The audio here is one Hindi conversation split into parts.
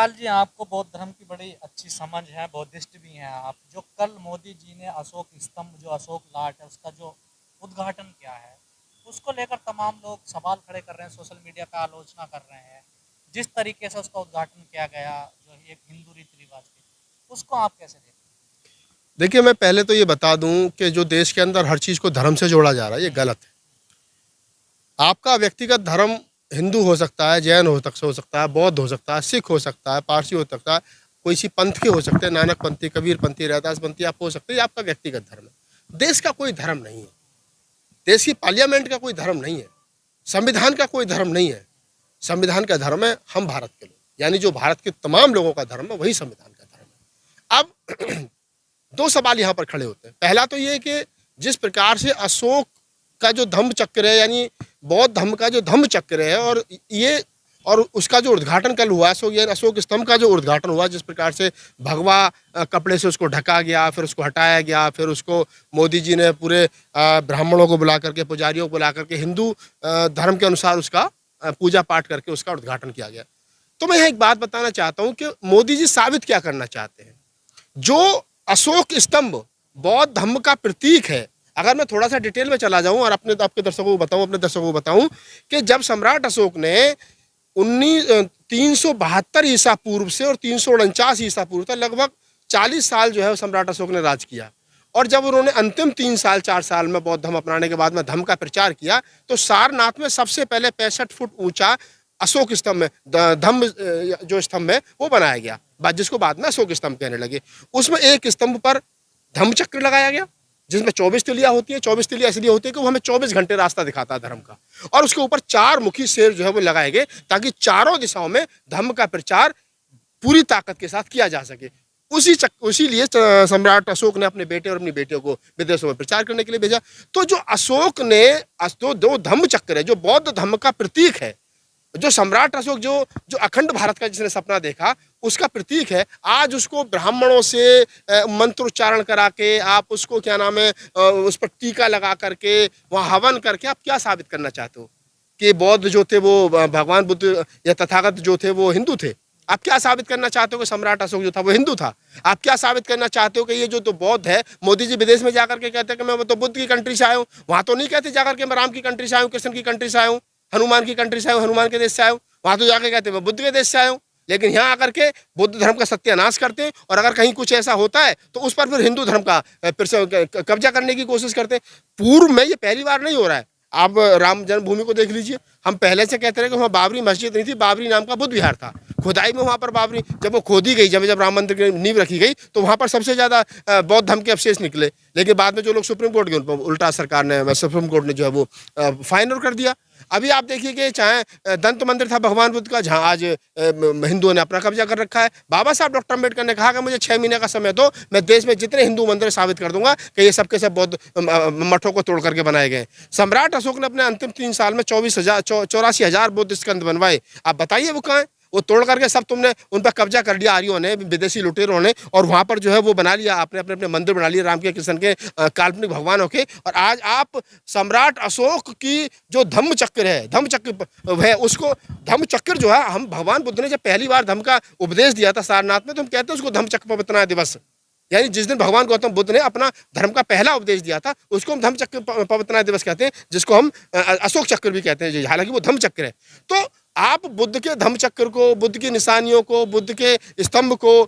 शिवपाल जी, आपको बौद्ध धर्म की बड़ी अच्छी समझ है, बौद्धिस्ट भी हैं आप। जो कल मोदी जी ने अशोक स्तंभ, जो अशोक लाट है, उसका जो उद्घाटन किया है, उसको लेकर तमाम लोग सवाल खड़े कर रहे हैं, सोशल मीडिया पे आलोचना कर रहे हैं। जिस तरीके से उसका उद्घाटन किया गया, जो एक हिंदू रीति रिवाज के, उसको आप कैसे देखते देखिए, मैं पहले तो ये बता दूं कि जो देश के अंदर हर चीज़ को धर्म से जोड़ा जा रहा है, ये गलत है। आपका व्यक्तिगत धर्म हिंदू हो सकता है, जैन हो सकता है, बौद्ध हो सकता है, सिख हो सकता है, पारसी हो सकता है, कोई सी पंथ के हो सकते हैं, नानक पंथी, कबीर पंथी, रैदास पंथी आप हो सकते हैं। ये आपका व्यक्तिगत धर्म है। देश का कोई धर्म नहीं है। देश की पार्लियामेंट का कोई धर्म नहीं है। संविधान का कोई धर्म नहीं है। संविधान का धर्म है हम भारत के लोग, यानी जो भारत के तमाम लोगों का धर्म है वही संविधान का धर्म है। अब दो सवाल यहाँ पर खड़े होते हैं। पहला तो ये कि जिस प्रकार से अशोक का जो धम्म चक्र है, यानी बौद्ध धर्म का जो धम्म चक्र है, और उसका जो उद्घाटन कल हुआ, अशोक स्तंभ का जो उद्घाटन हुआ, जिस प्रकार से भगवा कपड़े से उसको ढका गया, फिर उसको हटाया गया, फिर उसको मोदी जी ने पूरे ब्राह्मणों को बुला करके, पुजारियों को बुला करके हिंदू धर्म के अनुसार उसका पूजा पाठ करके उसका उद्घाटन किया गया। तो मैं यहाँ एक बात बताना चाहता हूँ कि मोदी जी साबित क्या करना चाहते हैं। जो अशोक स्तंभ बौद्ध धर्म का प्रतीक है, अगर मैं थोड़ा सा डिटेल में चला जाऊं और आपके दर्शकों को बताऊं, अपने दर्शकों को बताऊं कि जब सम्राट अशोक ने 372 ईसा पूर्व से और 349 ईसा पूर्व तक लगभग 40 साल जो है सम्राट अशोक ने राज किया, और जब उन्होंने अंतिम 4 साल में बौद्ध धर्म अपनाने के बाद में धर्म का प्रचार किया, तो सारनाथ में सबसे पहले 65 फुट ऊंचा अशोक स्तंभ में धम्म जो स्तंभ है वो बनाया गया, जिसको बाद में अशोक स्तंभ कहने लगे। उसमें एक स्तंभ पर धम्म चक्र लगाया गया, जिसमें 24 तिलियां होती है। 24 तिलियां इसलिए होती है कि वो हमें 24 घंटे रास्ता दिखाता है धर्म का, और उसके ऊपर 4 मुखी शेर जो है वो लगाए गए, ताकि चारों दिशाओं में धर्म का प्रचार पूरी ताकत के साथ किया जा सके। उसी लिए सम्राट अशोक ने अपने बेटे और अपनी बेटियों को विदेशों में प्रचार करने के लिए भेजा। तो जो अशोक ने दो धम्म चक्र है, जो बौद्ध धर्म का प्रतीक है, जो सम्राट अशोक जो अखंड भारत का जिसने सपना देखा, उसका प्रतीक है, आज उसको ब्राह्मणों से मंत्रोच्चारण करा के, आप उसको क्या नाम है, उस पर टीका लगा करके, वहाँ हवन करके आप क्या साबित करना चाहते हो कि बौद्ध जो थे वो भगवान बुद्ध या तथागत जो थे वो हिंदू थे? आप क्या साबित करना चाहते हो कि सम्राट अशोक जो था वो हिंदू था? आप क्या साबित करना चाहते हो कि ये जो तो बौद्ध है, मोदी जी विदेश में जाकर के कहते हैं कि मैं तो बुद्ध की कंट्री से आया हूँ, वहाँ तो नहीं कहते जाकर के मैं राम की कंट्री से आया हूँ, कृष्ण की कंट्री से आया हूँ, हनुमान की कंट्री से आया हूँ, हनुमान के देश से आया हूँ। वहां तो जाके कहते हैं मैं बुद्ध के देश से आया हूँ। लेकिन यहाँ आकर के बुद्ध धर्म का सत्यानाश करते हैं, और अगर कहीं कुछ ऐसा होता है तो उस पर फिर हिंदू धर्म का कब्जा करने की कोशिश करते हैं। पूर्व में ये पहली बार नहीं हो रहा है। आप राम जन्मभूमि को देख लीजिए। हम पहले से कहते रहे कि वहाँ बाबरी मस्जिद नहीं थी, बाबरी नाम का बुद्ध विहार था। खुदाई में वहाँ पर बाबरी जब वो खोदी गई, जब राम मंदिर की नींव रखी गई, तो वहाँ पर सबसे ज़्यादा बौद्ध धर्म के अवशेष निकले। लेकिन बाद में जो लोग सुप्रीम कोर्ट गए, उल्टा सरकार ने, सुप्रीम कोर्ट ने जो है वो फाइनल कर दिया। अभी आप देखिए कि चाहे दंत मंदिर था भगवान बुद्ध का, जहाँ आज हिंदुओं ने अपना कब्जा कर रखा है। बाबा साहब डॉक्टर अम्बेडकर ने कहा कि मुझे 6 महीने का समय दो, मैं देश में जितने हिंदू मंदिर साबित कर दूंगा कि ये सबके सब बौद्ध मठों को तोड़ करके बनाए गए। सम्राट अशोक ने अपने अंतिम 3 साल में 84,000 बौद्ध स्कंद बनवाए। आप बताइए वो कहाँ है? वो तोड़ करके सब तुमने उन पर कब्जा कर लिया, आर्यों ने, विदेशी लुटेरों ने, और वहाँ पर जो है वो बना लिया, आपने अपने अपने मंदिर बना लिए राम के, कृष्ण के, काल्पनिक भगवानों के। और आज आप सम्राट अशोक की जो धम्म चक्र है, धम्म चक्र है, उसको धम्म चक्र जो है, हम भगवान बुद्ध ने जब पहली बार धम्म का उपदेश दिया था सारनाथ में, तो हम कहते हैं उसको धम्म चक्र पवतना दिवस, यानी जिस दिन भगवान गौतम बुद्ध ने अपना धर्म का पहला उपदेश दिया था, उसको हम धम्म चक्र पवतना दिवस कहते हैं, जिसको हम अशोक चक्र भी कहते हैं, हालांकि वो धम्म चक्र है। तो आप बुद्ध के धम्म चक्र को, बुद्ध की निशानियों को, बुद्ध के स्तंभ को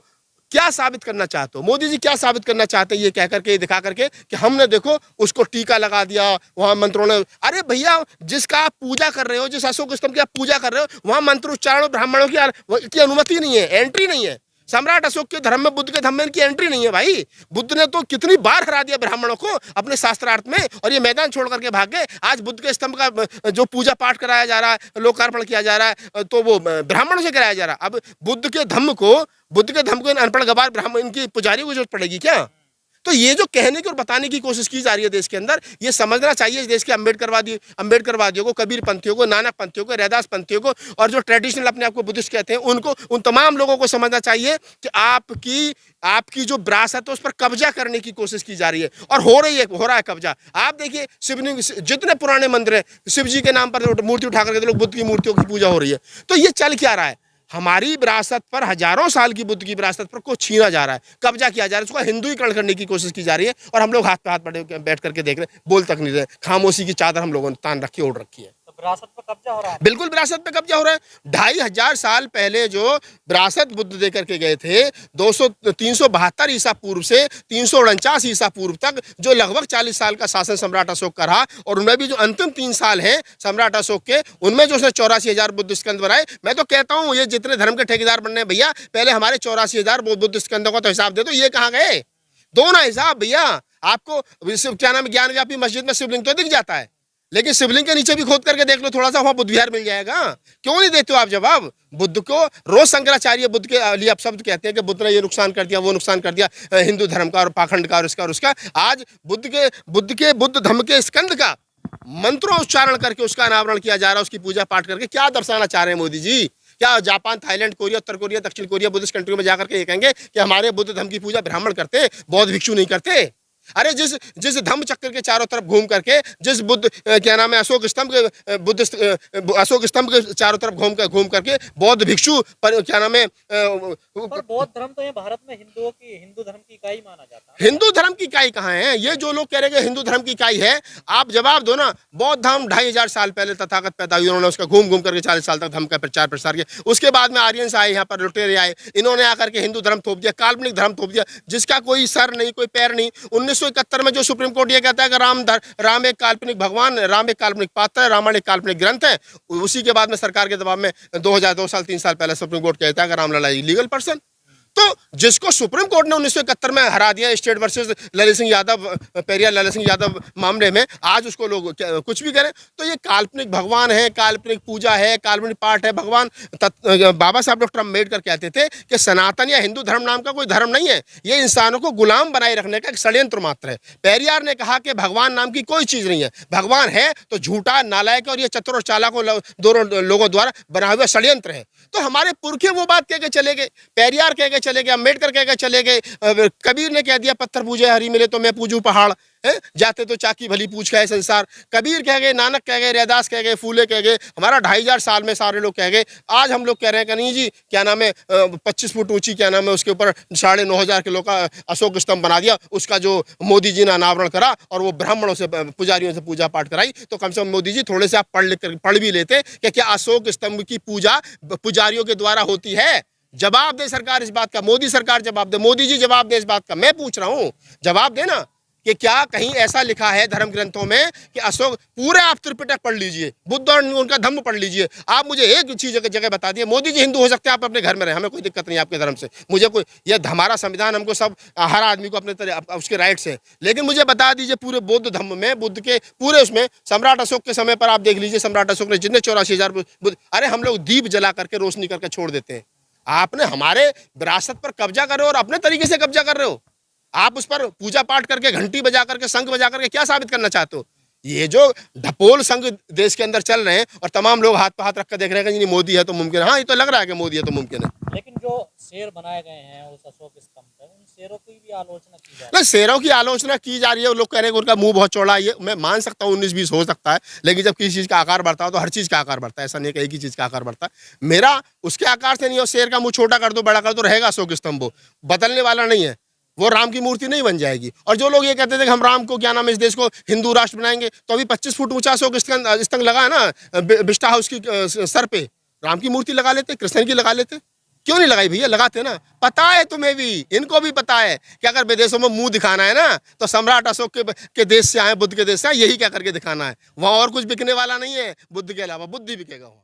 क्या साबित करना चाहते हो? मोदी जी क्या साबित करना चाहते हैं ये कह करके, दिखा करके कि हमने देखो उसको टीका लगा दिया, वहां मंत्रों ने। अरे भैया, जिसका आप पूजा कर रहे हो, जिस अशोक स्तंभ की आप पूजा कर रहे हो, वहां मंत्रोच्चारण ब्राह्मणों की अनुमति नहीं है, एंट्री नहीं है। सम्राट अशोक के धर्म में, बुद्ध के धर्म में इनकी एंट्री नहीं है भाई। बुद्ध ने तो कितनी बार हरा दिया ब्राह्मणों को अपने शास्त्रार्थ में, और ये मैदान छोड़ करके भाग गए। आज बुद्ध के स्तंभ का जो पूजा पाठ कराया जा रहा है, लोकार्पण किया जा रहा है, तो वो ब्राह्मणों से कराया जा रहा है। अब बुद्ध के धर्म को अनपढ़ गवार ब्राह्मण, इनकी पुजारी को जरूरत पड़ेगी क्या? तो ये जो कहने की और बताने की कोशिश की जा रही है देश के अंदर, ये समझना चाहिए इस देश के अम्बेडकरवादियों को, कबीर पंथियों को, नानक पंथियों को, रैदास पंथियों को, और जो ट्रेडिशनल अपने आप को बुद्धिस्ट कहते हैं उनको, उन तमाम लोगों को समझना चाहिए कि आपकी जो विरासत है उस पर कब्जा करने की कोशिश की जा रही है, और हो रहा है कब्जा। आप देखिए शिवलिंग, जितने पुराने मंदिर है, शिव जी के नाम पर मूर्ति उठा करके लोग बुद्ध की मूर्तियों की पूजा हो रही है। तो ये चल क्या रहा है? हमारी विरासत पर, हजारों साल की बुद्ध की विरासत पर को छीना जा रहा है, कब्जा किया जा रहा है, उसका हिंदुईकरण करने की कोशिश की जा रही है। और हम लोग हाथ पे हाथ बैठ करके देख रहे हैं, बोल तक नहीं रहे। खामोशी की चादर हम लोगों ने तान रखी, ओढ़ रखी है। तो विरासत पर कब्जा हो रहा है। बिल्कुल विरासत पे कब्जा हो रहा है। 2500 साल पहले जो विरासत बुद्ध दे करके गए थे, 372 ईसा पूर्व से 349 ईसा पूर्व तक, जो लगभग 40 साल का शासन सम्राट अशोक का रहा, और उनमें भी जो अंतिम 3 साल हैं सम्राट अशोक के, उनमें जो उसने 84,000 बुद्ध स्कंद बनाए। मैं तो कहता हूँ ये जितने धर्म के ठेकेदार बनने हैं भैया, पहले हमारे 84,000 बुद्ध स्कंदों का तो हिसाब दे दो। ये कहाँ गए? दो ना हिसाब भैया। आपको क्या नाम, ज्ञानव्यापी मस्जिद में शिवलिंग तो दिख जाता है, लेकिन शिवलिंग के नीचे भी खोद करके देख लो थोड़ा सा, वहां बुद्ध विहार मिल जाएगा। क्यों नहीं देते हो आप जवाब? बुद्ध को रोज शंकराचार्य बुद्ध के लिए अपशब्द कहते हैं कि बुद्ध ने ये नुकसान कर दिया, वो नुकसान कर दिया, हिंदू धर्म का और पाखंड का और इसका और उसका। आज बुद्ध धम्म के स्कंद का मंत्रों उच्चारण करके उसका अनावरण किया जा रहा है, उसकी पूजा पाठ करके। क्या दर्शाना चाह रहे हैं मोदी जी? क्या जापान, थाईलैंड, कोरिया, उत्तर कोरिया, दक्षिण कोरिया बुद्धिस्ट कंट्री में जाकर के ये कहेंगे कि हमारे बुद्ध धर्म की पूजा ब्राह्मण करते, बौद्ध भिक्षु नहीं करते? अरे जिस धम्म चक्र के चारों तरफ घूम करके, जिस बुद्ध क्या नाम है अशोक स्तंभ के चारों तरफ घूम करके बौद्ध भिक्षु पर क्या नाम है, पर बौद्ध धर्म तो ये भारत में हिंदू धर्म की इकाई माना जाता है। हिंदू धर्म की इकाई कहाँ है? ये जो लोग कह रहे हैं हिंदू धर्म की इकाई है, आप जवाब दो ना। बौद्ध धर्म 2500 साल पहले तथागत पैदा हुए, उन्होंने उसका घूम करके 40 साल तक धर्म का प्रचार प्रसार किया। उसके बाद में आर्यंस आए, यहाँ पर लुटेरे आए, इन्होंने आकर के हिंदू धर्म थोप दिया, काल्पनिक धर्म थोप दिया, जिसका कोई सर नहीं, कोई पैर नहीं। 1971 में जो सुप्रीम कोर्ट ये कहता है कि राम एक काल्पनिक भगवान, राम एक काल्पनिक पात्र है, रामायण एक काल्पनिक ग्रंथ है, उसी के बाद में सरकार के दबाव में 2002 साल 3 साल पहले सुप्रीम कोर्ट कहता है कि रामलला इलीगल पर्सन। तो जिसको सुप्रीम कोर्ट ने 1971 में हरा दिया स्टेट वर्सेस ललित सिंह यादव, पेरियार ललित सिंह यादव मामले में, आज उसको लोग कुछ भी करें। तो ये काल्पनिक भगवान है, काल्पनिक पूजा है, काल्पनिक पाठ है। भगवान बाबा साहब डॉक्टर अम्बेडकर कहते थे कि सनातन या हिंदू धर्म नाम का कोई धर्म नहीं है, ये इंसानों को गुलाम बनाए रखने का एक षड्यंत्र मात्र है। पेरियार ने कहा कि भगवान नाम की कोई चीज नहीं है, भगवान है तो झूठा, नालायक और ये चतुर और चालाकों दोनों लोगों द्वारा बना हुआ षड्यंत्र है। तो हमारे पुरखे वो बात कह के चले गए, पेरियार कह के चले गए, अम्बेडकर कह के चले गए, कबीर ने कह दिया पत्थर पूजे हरी मिले तो मैं पूजू पहाड़ है, जाते तो चाकी भली पूछ का है संसार। कबीर कह गए, नानक कह गए, रैदास कह गए, फूले कह गए, हमारा 2500 साल में सारे लोग कह गए। आज हम लोग कह रहे हैं कि नहीं जी, क्या नाम है 25 फुट ऊंची क्या नाम है उसके ऊपर 9,500 किलो का अशोक स्तंभ बना दिया, उसका जो मोदी जी ने अनावरण करा और वो ब्राह्मणों से, पुजारियों से पूजा पाठ कराई। तो कम से कम मोदी जी थोड़े से आप पढ़ भी लेते कि क्या अशोक स्तंभ की पूजा पुजारियों के द्वारा होती है? जवाब दे सरकार इस बात का, मोदी सरकार जवाब दे, मोदी जी जवाब दे इस बात का। मैं पूछ रहा हूं, जवाब देना कि क्या कहीं ऐसा लिखा है धर्म ग्रंथों में कि अशोक, पूरे आप त्रिपिटक पढ़ लीजिए, बुद्ध और उनका धम्म पढ़ लीजिए, आप मुझे एक चीज जगह बता दिए। मोदी जी हिंदू हो सकते हैं, आप अपने घर में रहे, हमें कोई दिक्कत नहीं आपके धर्म से, मुझे कोई, यह हमारा संविधान हमको सब, हर आदमी को अपने तरह उसके राइट्स है। लेकिन मुझे बता दीजिए पूरे बौद्ध धम्म में, बुद्ध के पूरे उसमें, सम्राट अशोक के समय पर आप देख लीजिए, सम्राट अशोक ने जितने 84,000 बुद्ध, अरे हम लोग दीप जला करके रोशनी करके छोड़ देते हैं। आपने हमारे विरासत पर कब्जा कर रहे हो और अपने तरीके से कब्जा कर रहे हो। आप उस पर पूजा पाठ करके, घंटी बजा करके, शंख बजा करके क्या साबित करना चाहते हो? ये जो ढपोल संघ देश के अंदर चल रहे हैं और तमाम लोग हाथ पे हाथ रख कर देख रहे हैं कि मोदी है तो मुमकिन है। हाँ, ये तो लग रहा है कि मोदी है तो मुमकिन है। लेकिन जो शेर बनाए गए हैं उस अशोक स्तंभ पर, उन शेरों की भी आलोचना की जा रही है। नहीं, शेरों की आलोचना की जा रही है, लोग कह रहे हैं कि उनका मुंह बहुत चौड़ा है। मैं मान सकता हूँ 19-20 हो सकता है, लेकिन जब किसी चीज़ का आकार बढ़ता है तो हर चीज़ का आकार बढ़ता है, ऐसा नहीं है कि एक ही चीज़ का आकार बढ़ता है। मेरा उसके आकार से नहीं हो, शेर का मुंह छोटा कर दो, बड़ा कर दो, रहेगा अशोक स्तंभ, वो बदलने वाला नहीं है, वो राम की मूर्ति नहीं बन जाएगी। और जो लोग ये कहते थे कि हम राम को क्या नाम है इस देश को हिंदू राष्ट्र बनाएंगे, तो अभी 25 फुट ऊंचा अशोक स्तंभ लगा है ना बिस्टा हाउस की सर पे, राम की मूर्ति लगा लेते, कृष्ण की लगा लेते। क्यों नहीं लगाई भैया? लगाते ना। पता है तुम्हें भी, इनको भी पता है कि अगर विदेशों में मुंह दिखाना है ना तो सम्राट अशोक के देश से आए, बुद्ध के देश से आए, यही क्या करके दिखाना है। वहां और कुछ बिकने वाला नहीं है बुद्ध के अलावा, बुद्धि बिकेगा वहां।